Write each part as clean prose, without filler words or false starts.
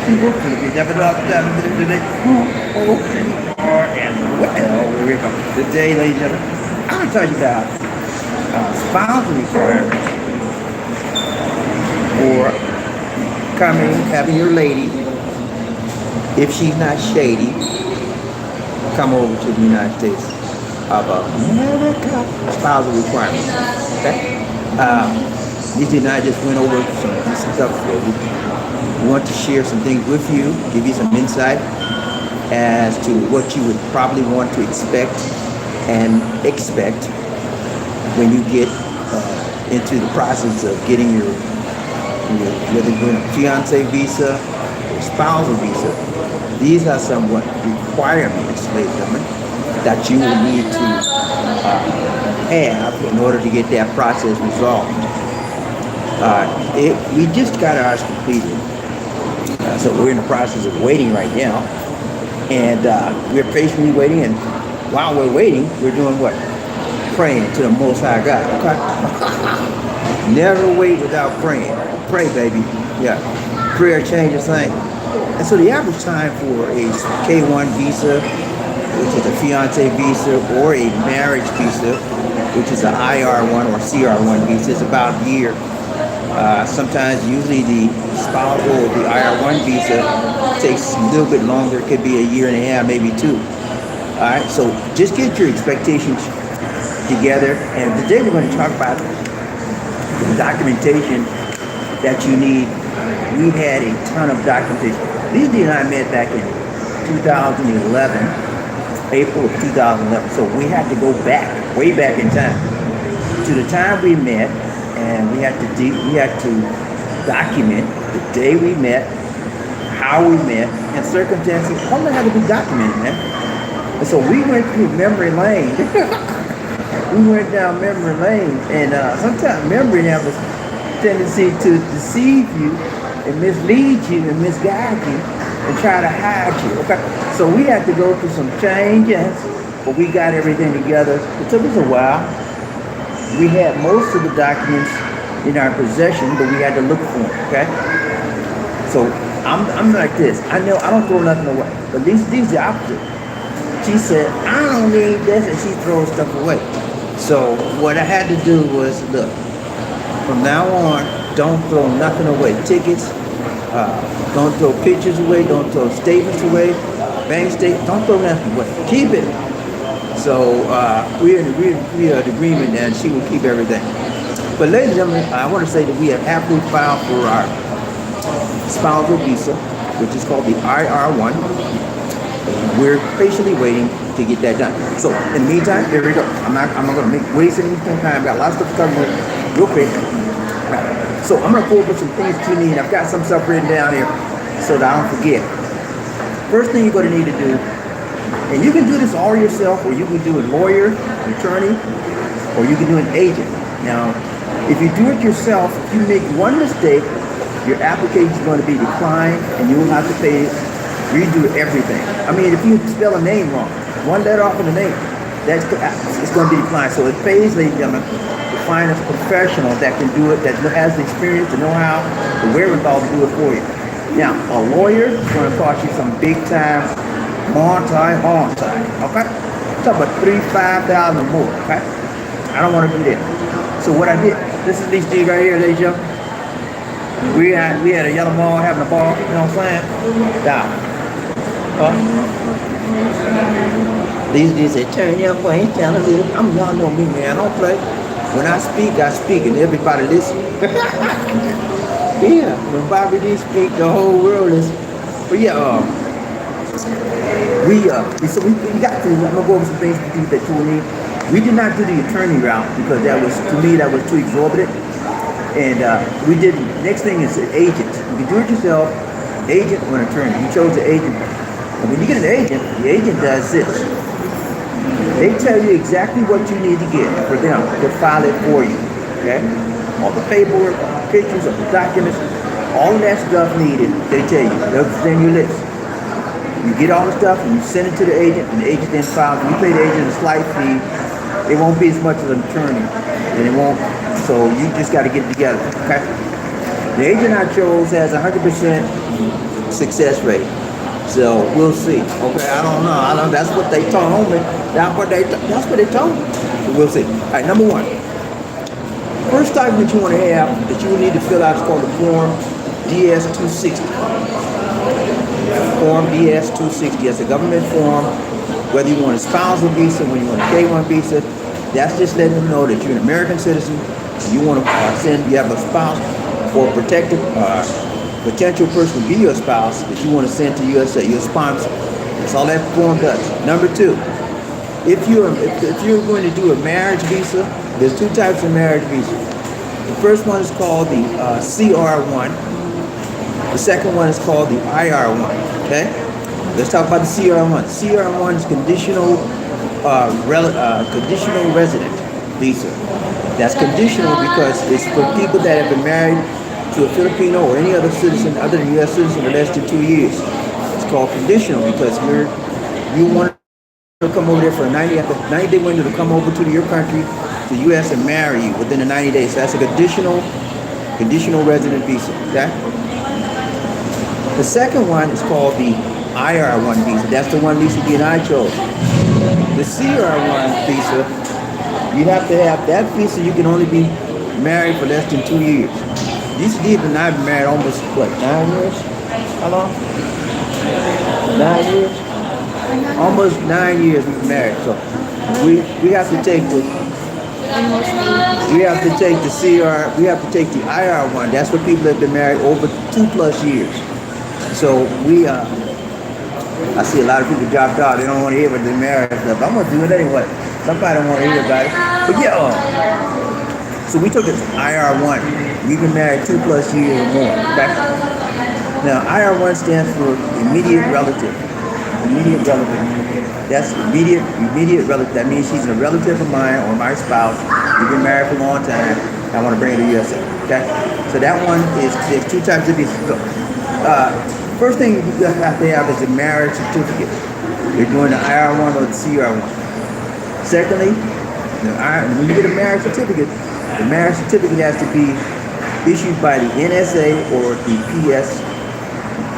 people, if you never know today, who are and well, here we go. Today, ladies and gentlemen, I'm going to tell you about spousal requirements for coming, having your lady, if she's not shady, come over to the United States of America. Spousal requirements. Okay? These and I just went over some stuff for you. We want to share some things with you, give you some insight as to what you would probably want to expect when you get into the process of getting your whether you're doing a fiance visa or spousal visa. These are somewhat requirements, ladies and gentlemen, that you will need to have in order to get that process resolved. We just got ours completed, so we're in the process of waiting right now, and we're patiently waiting, and while we're waiting, we're doing what? Praying to the Most High God. Okay? Never wait without praying. Pray, baby. Yeah. Prayer changes things. And so the average time for a K1 visa, which is a fiance visa, or a marriage visa, which is an IR1 or CR1 visa, is about a year. Sometimes, usually the spousal or the IR1 visa takes a little bit longer. It could be a year and a half, maybe two. All right, so just get your expectations together. And today we're going to talk about the documentation that you need. We had a ton of documentation. Lisa and I met back in 2011, April of 2011. So we had to go back, way back in time, to the time we met, and we had to document the day we met, how we met, and circumstances. All that had to be documented, man. And so we went through memory lane. We went down memory lane, and sometimes memory has a tendency to deceive you and mislead you and misguide you and try to hide you. Okay, so we had to go through some changes, but we got everything together. It took us a while. We had most of the documents in our possession, but we had to look for them. Okay, so I'm like this. I know I don't throw nothing away, but these the opposite. She said I don't need this, and she throws stuff away. So what I had to do was look. From now on, don't throw nothing away. Tickets, don't throw pictures away, don't throw statements away, bank statements, don't throw nothing away. Keep it. So we're in agreement that she will keep everything. But ladies and gentlemen, I want to say that we have happily filed for our spousal visa, which is called the IR1. We're patiently waiting to get that done. So in the meantime, here we go. I'm not going to waste any time. I've got lots of stuff coming real quick. Right. So I'm going to go over some things that you need. I've got some stuff written down here so that I don't forget. First thing you're going to need to do, and you can do this all yourself, or you can do a lawyer, an attorney, or you can do an agent. Now, if you do it yourself, if you make one mistake, your application is going to be declined, and you will have to redo everything. I mean, if you spell a name wrong, one letter off of the name, it's going to be declined. So it pays, ladies and gentlemen, to find a professional that can do it, that has the experience, the know-how, the wherewithal to do it for you. Now, a lawyer is going to cost you some big time, okay? Talk about $3,000-$5,000 or more, okay? I don't want to do that. So what I did, this is these things right here, ladies and gentlemen. We had a yellow ball having a ball, you know what I'm saying? Down. These say, turn your way, y'all know me, man, I don't play. When I speak, and everybody listen. Yeah, when BobbieD speak, the whole world listen. But yeah, we got through. I'm gonna go over some things that you will need. We did not do the attorney route because to me that was too exorbitant. And we did. Next thing is an agent. You can do it yourself, agent or an attorney. You chose the agent. And when you get an agent, the agent does this. They tell you exactly what you need to get for them to file it for you. Okay? All the paperwork, pictures of the documents, all of that stuff needed, they tell you. They'll send you a list. You get all the stuff and you send it to the agent, and the agent then files it. You pay the agent a slight fee. It won't be as much as an attorney. And it won't, so you just got to get it together. Okay? The agent I chose has 100% success rate. So we'll see. Okay, I don't know. That's what they told me. That's what they told me. So we'll see. All right, number one. First document you want to have that you will need to fill out is called the Form DS-260. Form DS-260. That's a government form. Whether you want a spousal visa, when you want a K-1 visa, that's just letting them know that you're an American citizen. You want to you have a spouse or protected potential person to be your spouse that you want to send to USA, your sponsor. That's all that form does. Number two, if you're going to do a marriage visa, there's two types of marriage visa. The first one is called the CR1. The second one is called the IR1. Okay, let's talk about the CR1. CR1 is conditional resident visa. That's conditional because it's for people that have been married to a Filipino or any other citizen other than U.S. citizen for less than 2 years. It's called conditional because you want to come over there for a 90-day window to come over to your country, to the U.S. and marry you within the 90 days. So that's a conditional resident visa. Okay. The second one is called the IR1 visa. That's the one Lisa D and I chose. The CR1 visa, you have to have that visa. You can only be married for less than 2 years. Lisa D and I have been married almost, 9 years? How long? 9 years? Almost 9 years we've been married. So we have to take the CR, we have to take the IR1. That's for people that have been married over 2+ years. So I see a lot of people dropped out. They don't want to hear about their marriage stuff. I'm gonna do it anyway. Somebody don't want to hear about it. But yeah. So we took it to IR1. We've been married 2+ years or more. Okay? Now IR1 stands for immediate relative. Immediate relative. That's immediate relative. That means she's a relative of mine or my spouse. We've been married for a long time. I want to bring her to USA. Okay? So that one is there's two types of visas. First thing you have to have is a marriage certificate. You're doing the IR1 or the CR1. Secondly, when you get a marriage certificate, the marriage certificate has to be issued by the NSA or the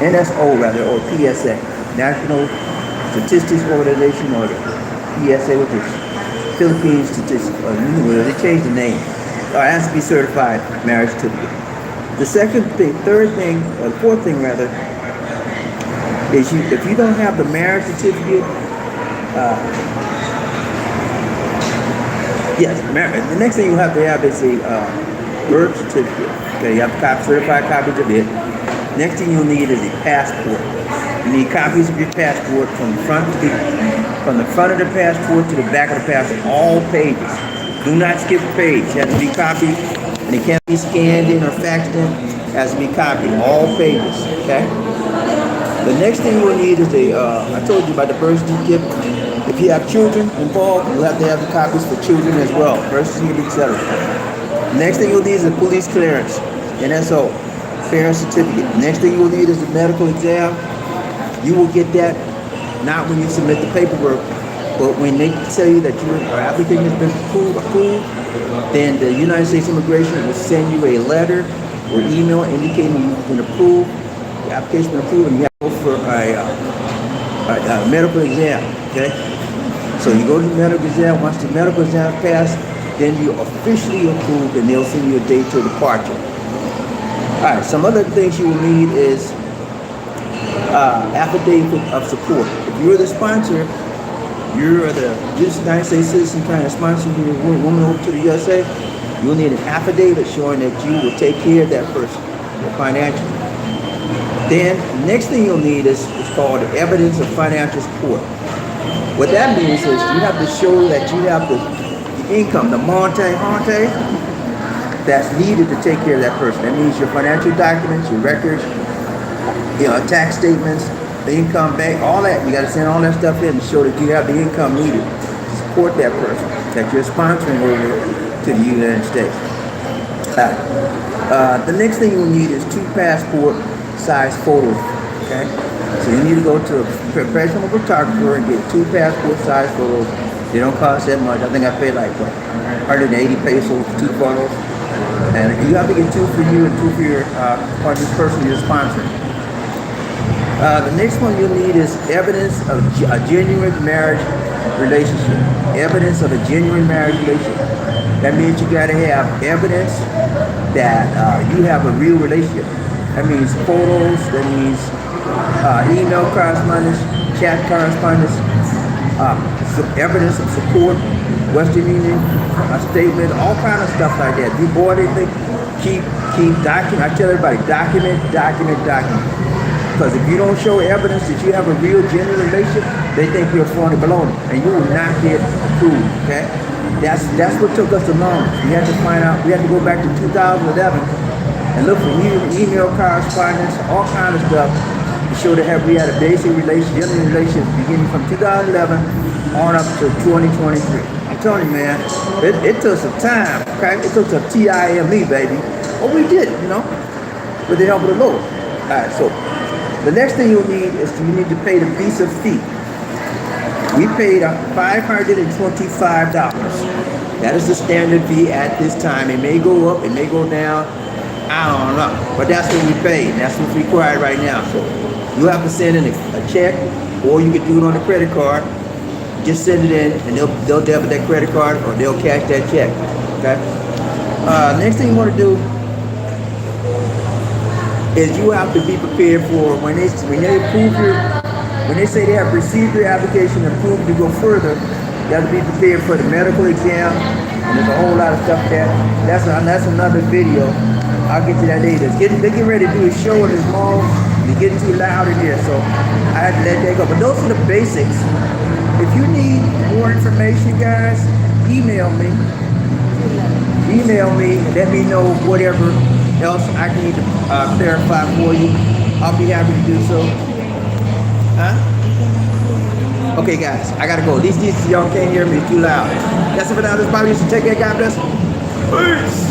NSO or PSA, National Statistics Organization, or the PSA, which is Philippine Statistics. They changed the name. It has to be certified marriage certificate. The fourth thing is if you don't have the marriage certificate, the next thing you have to have is a birth certificate. Okay, you have certified copies of it. Next thing you'll need is a passport. You need copies of your passport from the front of the passport to the back of the passport, all pages. Do not skip a page. It has to be copied, and it can't be scanned in or faxed in. It has to be copied, all pages. Okay. The next thing we'll need is I told you about the birth certificate. If you have children involved, you'll have to have the copies for children as well. Birth certificate, etc. Next thing you'll need is a police clearance, NSO, clearance certificate. Next thing you'll need is a medical exam. You will get that not when you submit the paperwork, but when they tell you that your application has been approved, then the United States Immigration will send you a letter or email indicating you've been approved. The application has been approved, and you have to go for a medical exam. Okay, so you go to the medical exam. Once the medical exam is passed, then you're officially approved, and they'll send you a date to departure. All right. Some other things you will need is affidavit of support. If you're the sponsor, you're the United States citizen trying to sponsor your woman over to the USA, you'll need an affidavit showing that you will take care of that person financially. Then the next thing you'll need is called evidence of financial support. What that means is you have to show that you have the income, the monte that's needed to take care of that person. That means your financial documents, your records, tax statements, the income bank, all that. You got to send all that stuff in to show that you have the income needed to support that person that you're sponsoring over to the United States. The next thing you'll need is 2 passport size photos. Okay, so you need to go to a professional photographer and get 2 passport size photos. They don't cost that much. I think I paid like 180 pesos for 2 photos, and you have to get 2 for you and 2 for your person you're sponsoring. The next one you'll need is evidence of a genuine marriage relationship. Evidence of a genuine marriage relationship. That means you got to have evidence that you have a real relationship. That means photos. That means email correspondence, chat correspondence, some evidence of support, Western Union, a statement, all kind of stuff like that. If you bought anything, keep document. I tell everybody, document. Because if you don't show evidence that you have a real, genuine relationship, they think you're phony baloney, and you will not get approved. Okay, that's what took us the longest. We had to find out. We had to go back to 2011 and look for email correspondence, all kind of stuff to show that we had a basic relationship, genuine relationship, beginning from 2011 on up to 2023. I'm telling you, man, it took some time. Okay, it took some time, baby. But we did it, with the help of the Lord. All right, so. The next thing you'll need is you need to pay the visa fee. We paid $525. That is the standard fee at this time. It may go up, it may go down. I don't know. But that's what we paid. That's what's required right now. So you have to send in a check, or you can do it on a credit card. Just send it in, and they'll debit that credit card, or they'll cash that check. Okay. Next thing you want to do is you have to be prepared for when they approve when they say they have received your application and approved to go further, you have to be prepared for the medical exam, and there's a whole lot of stuff that's another video. I'll get to that later. They're getting ready to do a show in this mall. They're getting too loud in here, so I had to let that go. But those are the basics. If you need more information, guys, email me and let me know whatever else I can need to clarify for you. I'll be happy to do so. Okay, guys, I gotta go. These y'all can't hear me, it's too loud. That's it for now. This is Bobby. Take care. God bless. Peace.